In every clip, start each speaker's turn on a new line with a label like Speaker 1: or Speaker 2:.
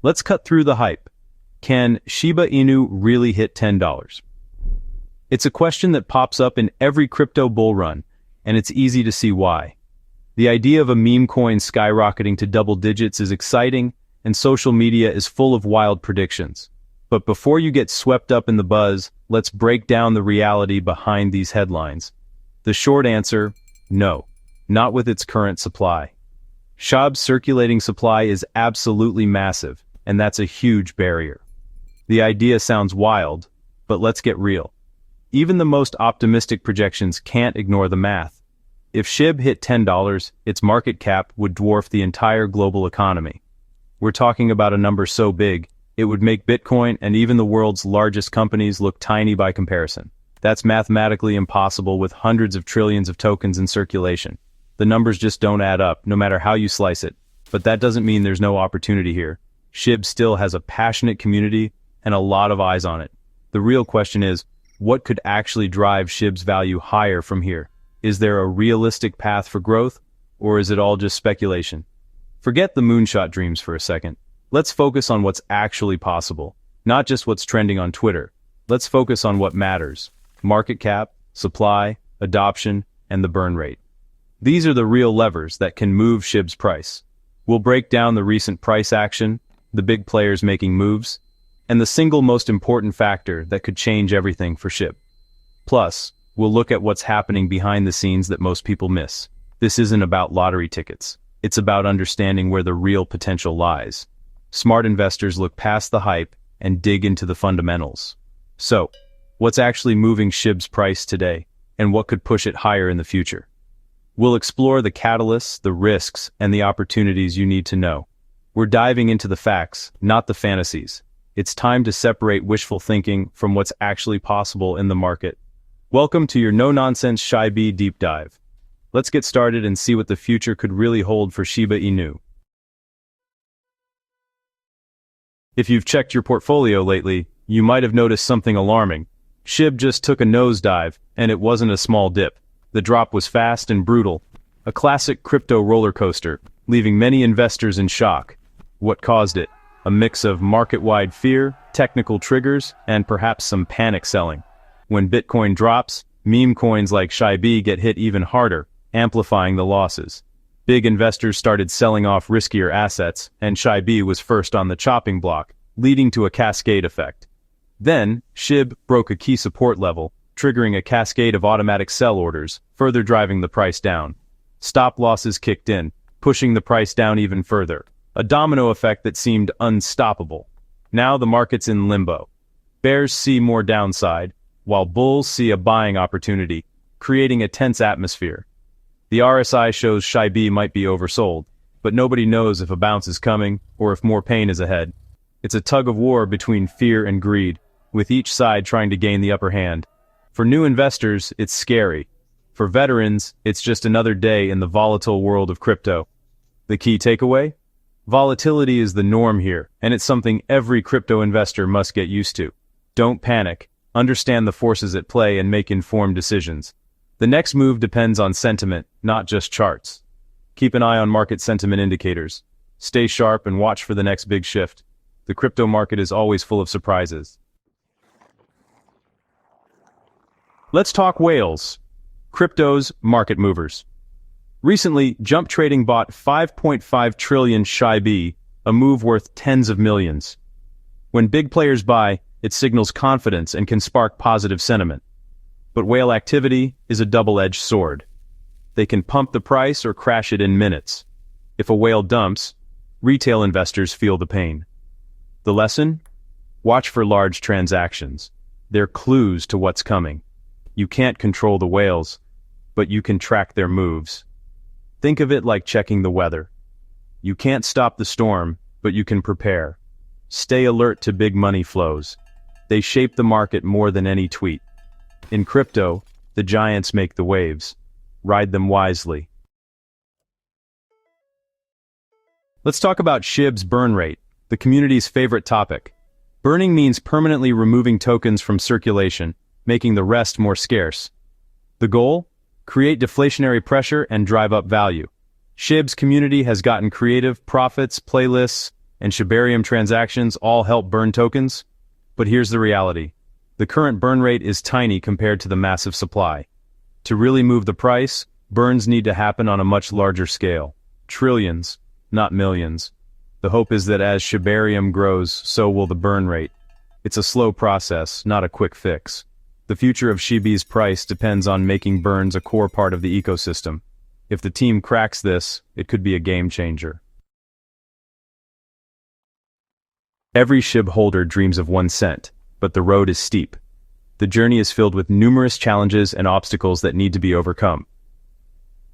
Speaker 1: Let's cut through the hype. Can Shiba Inu really hit $10? It's a question that pops up in every crypto bull run, and it's easy to see why. The idea of a meme coin skyrocketing to double digits is exciting, and social media is full of wild predictions. But before you get swept up in the buzz, let's break down the reality behind these headlines. The short answer, no, not with its current supply. SHIB's circulating supply is absolutely massive, and that's a huge barrier. The idea sounds wild, but let's get real. Even the most optimistic projections can't ignore the math. If SHIB hit $10, its market cap would dwarf the entire global economy. We're talking about a number so big, it would make Bitcoin and even the world's largest companies look tiny by comparison. That's mathematically impossible with hundreds of trillions of tokens in circulation. The numbers just don't add up, no matter how you slice it. But that doesn't mean there's no opportunity here. SHIB still has a passionate community and a lot of eyes on it. The real question is, what could actually drive SHIB's value higher from here? Is there a realistic path for growth, or is it all just speculation? Forget the moonshot dreams for a second. Let's focus on what's actually possible, not just what's trending on Twitter. Let's focus on what matters: market cap, supply, adoption, and the burn rate. These are the real levers that can move SHIB's price. We'll break down the recent price action, the big players making moves, and the single most important factor that could change everything for SHIB. Plus, we'll look at what's happening behind the scenes that most people miss. This isn't about lottery tickets. It's about understanding where the real potential lies. Smart investors look past the hype and dig into the fundamentals. So, what's actually moving SHIB's price today, and what could push it higher in the future? We'll explore the catalysts, the risks, and the opportunities you need to know. We're diving into the facts, not the fantasies. It's time to separate wishful thinking from what's actually possible in the market. Welcome to your no-nonsense SHIB deep dive. Let's get started and see what the future could really hold for Shiba Inu. If you've checked your portfolio lately, you might have noticed something alarming. SHIB just took a nosedive, and it wasn't a small dip. The drop was fast and brutal, a classic crypto roller coaster, leaving many investors in shock. What caused it? A mix of market-wide fear, technical triggers, and perhaps some panic selling. When Bitcoin drops, meme coins like SHIB get hit even harder, amplifying the losses. Big investors started selling off riskier assets, and SHIB was first on the chopping block, leading to a cascade effect. Then, SHIB broke a key support level, triggering a cascade of automatic sell orders, further driving the price down. Stop losses kicked in, pushing the price down even further. A domino effect that seemed unstoppable. Now the market's in limbo. Bears see more downside, while bulls see a buying opportunity, creating a tense atmosphere. The RSI shows SHIB might be oversold, but nobody knows if a bounce is coming or if more pain is ahead. It's a tug of war between fear and greed, with each side trying to gain the upper hand. For new investors, it's scary. For veterans, it's just another day in the volatile world of crypto. The key takeaway? Volatility is the norm here, and it's something every crypto investor must get used to. Don't panic, understand the forces at play, and make informed decisions. The next move depends on sentiment, not just charts. Keep an eye on market sentiment indicators. Stay sharp and watch for the next big shift. The crypto market is always full of surprises. Let's talk whales. Crypto's market movers. Recently, Jump Trading bought 5.5 trillion SHIB, a move worth tens of millions. When big players buy, it signals confidence and can spark positive sentiment. But whale activity is a double-edged sword. They can pump the price or crash it in minutes. If a whale dumps, retail investors feel the pain. The lesson? Watch for large transactions. They're clues to what's coming. You can't control the whales, but you can track their moves. Think of it like checking the weather. You can't stop the storm, but you can prepare. Stay alert to big money flows. They shape the market more than any tweet. In crypto, the giants make the waves. Ride them wisely. Let's talk about SHIB's burn rate, the community's favorite topic. Burning means permanently removing tokens from circulation, making the rest more scarce. The goal? Create deflationary pressure and drive up value. SHIB's community has gotten creative: profits, playlists, and Shibarium transactions all help burn tokens? But here's the reality. The current burn rate is tiny compared to the massive supply. To really move the price, burns need to happen on a much larger scale. Trillions, not millions. The hope is that as Shibarium grows, so will the burn rate. It's a slow process, not a quick fix. The future of SHIB's price depends on making burns a core part of the ecosystem. If the team cracks this, it could be a game changer. Every SHIB holder dreams of 1 cent, but the road is steep. The journey is filled with numerous challenges and obstacles that need to be overcome.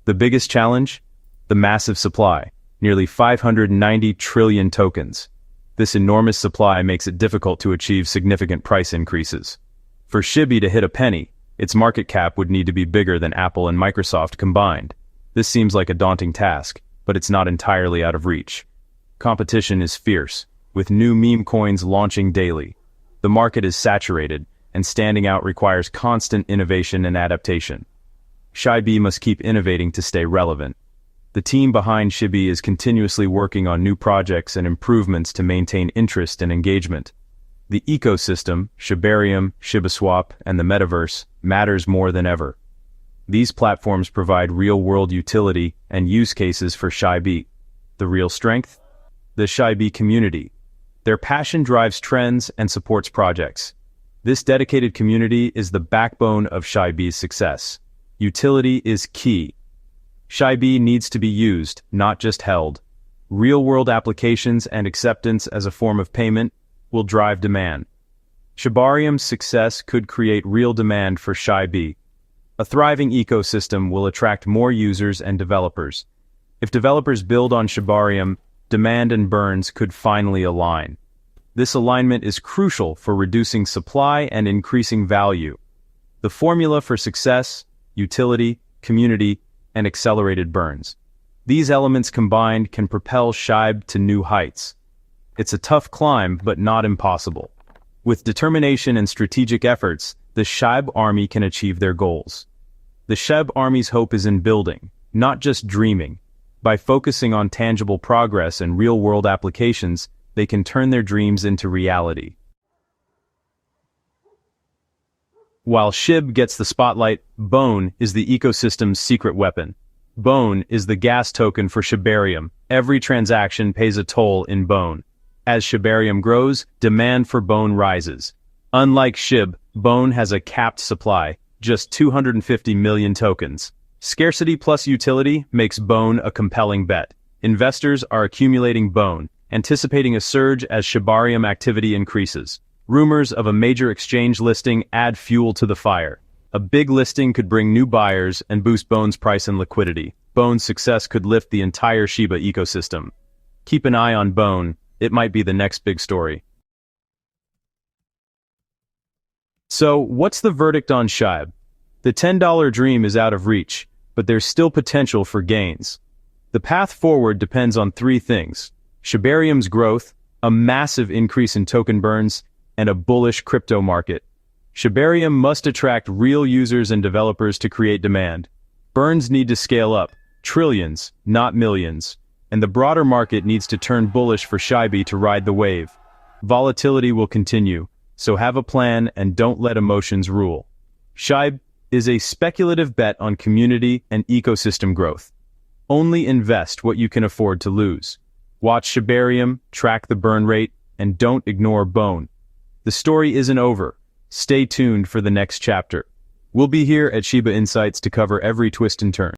Speaker 1: The biggest challenge? The massive supply, nearly 590 trillion tokens. This enormous supply makes it difficult to achieve significant price increases. For SHIB to hit a penny, its market cap would need to be bigger than Apple and Microsoft combined. This seems like a daunting task, but it's not entirely out of reach. Competition is fierce, with new meme coins launching daily. The market is saturated, and standing out requires constant innovation and adaptation. SHIB must keep innovating to stay relevant. The team behind SHIB is continuously working on new projects and improvements to maintain interest and engagement. The ecosystem, Shibarium, ShibaSwap, and the metaverse, matters more than ever. These platforms provide real-world utility and use cases for SHIB. The real strength? The SHIB community. Their passion drives trends and supports projects. This dedicated community is the backbone of SHIB's success. Utility is key. SHIB needs to be used, not just held. Real-world applications and acceptance as a form of payment will drive demand. Shibarium's success could create real demand for SHIB. A thriving ecosystem will attract more users and developers. If developers build on Shibarium, demand and burns could finally align. This alignment is crucial for reducing supply and increasing value. The formula for success: utility, community, and accelerated burns. These elements combined can propel SHIB to new heights. It's a tough climb, but not impossible. With determination and strategic efforts, the SHIB army can achieve their goals. The SHIB army's hope is in building, not just dreaming. By focusing on tangible progress and real-world applications, they can turn their dreams into reality. While SHIB gets the spotlight, Bone is the ecosystem's secret weapon. Bone is the gas token for Shibarium. Every transaction pays a toll in Bone. As Shibarium grows, demand for Bone rises. Unlike SHIB, Bone has a capped supply, just 250 million tokens. Scarcity plus utility makes Bone a compelling bet. Investors are accumulating Bone, anticipating a surge as Shibarium activity increases. Rumors of a major exchange listing add fuel to the fire. A big listing could bring new buyers and boost Bone's price and liquidity. Bone's success could lift the entire Shiba ecosystem. Keep an eye on Bone. It might be the next big story. So, what's the verdict on SHIB? The $10 dream is out of reach, but there's still potential for gains. The path forward depends on 3 things: Shibarium's growth, a massive increase in token burns, and a bullish crypto market. Shibarium must attract real users and developers to create demand. Burns need to scale up, trillions, not millions, and the broader market needs to turn bullish for SHIB to ride the wave. Volatility will continue, so have a plan and don't let emotions rule. SHIB is a speculative bet on community and ecosystem growth. Only invest what you can afford to lose. Watch Shibarium, track the burn rate, and don't ignore Bone. The story isn't over. Stay tuned for the next chapter. We'll be here at Shiba Insights to cover every twist and turn.